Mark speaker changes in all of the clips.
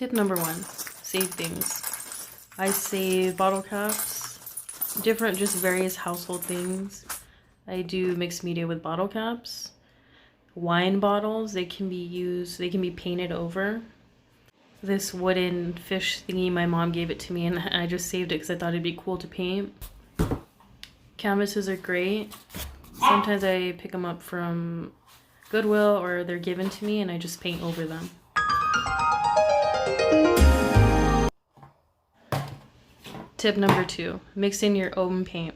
Speaker 1: Tip number 1, save things. I save bottle caps, different, just various household things. I do mixed media with bottle caps. Wine bottles, they can be used, they can be painted over. This wooden fish thingy, my mom gave it to me and I just saved it because I thought it'd be cool to paint. Canvases are great. Sometimes I pick them up from Goodwill or they're given to me and I just paint over them. Tip number 2, mix in your own paint.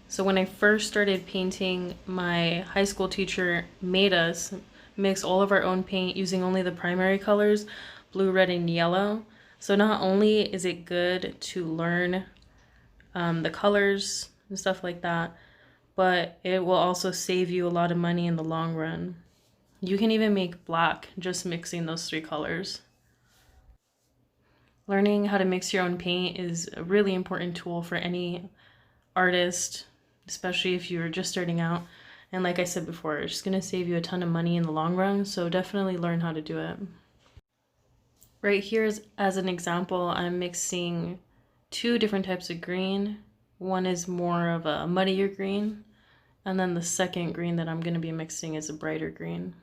Speaker 1: So when I first started painting, my high school teacher made us mix all of our own paint using only the primary colors, blue, red, and yellow. So not only is it good to learn the colors and stuff like that, but it will also save you a lot of money in the long run. You can even make black just mixing those 3 colors. Learning how to mix your own paint is a really important tool for any artist, especially if you're just starting out. And like I said before, it's just going to save you a ton of money in the long run, so definitely learn how to do it. Right here is, as an example, I'm mixing 2 different types of green. One is more of a muddier green, and then the second green that I'm going to be mixing is a brighter green.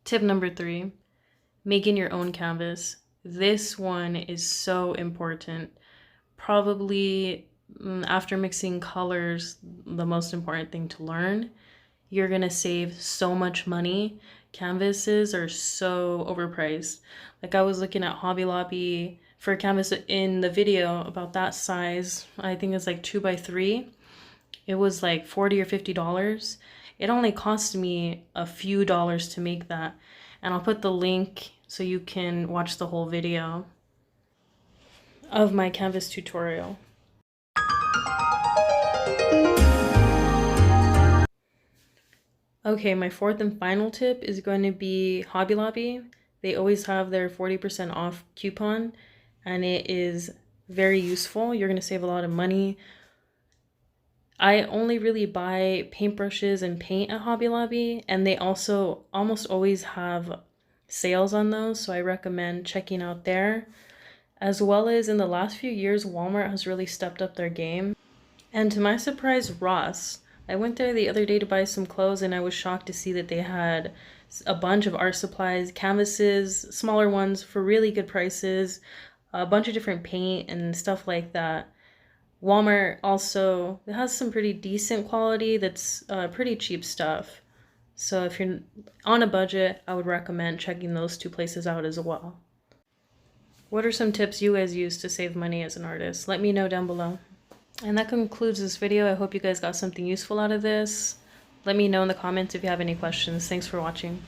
Speaker 1: Tip number 3, making your own canvas. This one is so important. Probably after mixing colors, the most important thing to learn. You're gonna save so much money. Canvases are so overpriced. Like I was looking at Hobby Lobby for a canvas in the video about that size. I think it's like 2x3. It was like $40 or $50. It only cost me a few dollars to make that. And I'll put the link so you can watch the whole video of my canvas tutorial. Okay, my 4th and final tip is going to be Hobby Lobby. They always have their 40% off coupon and it is very useful. You're going to save a lot of money. I only really buy paintbrushes and paint at Hobby Lobby, and they also almost always have sales on those, so I recommend checking out there. As well as in the last few years, Walmart has really stepped up their game. And to my surprise, Ross. I went there the other day to buy some clothes and I was shocked to see that they had a bunch of art supplies, canvases, smaller ones for really good prices, a bunch of different paint and stuff like that. Walmart also has some pretty decent quality that's pretty cheap stuff. So if you're on a budget, I would recommend checking those 2 places out as well. What are some tips you guys use to save money as an artist? Let me know down below. And that concludes this video. I hope you guys got something useful out of this. Let me know in the comments if you have any questions. Thanks for watching.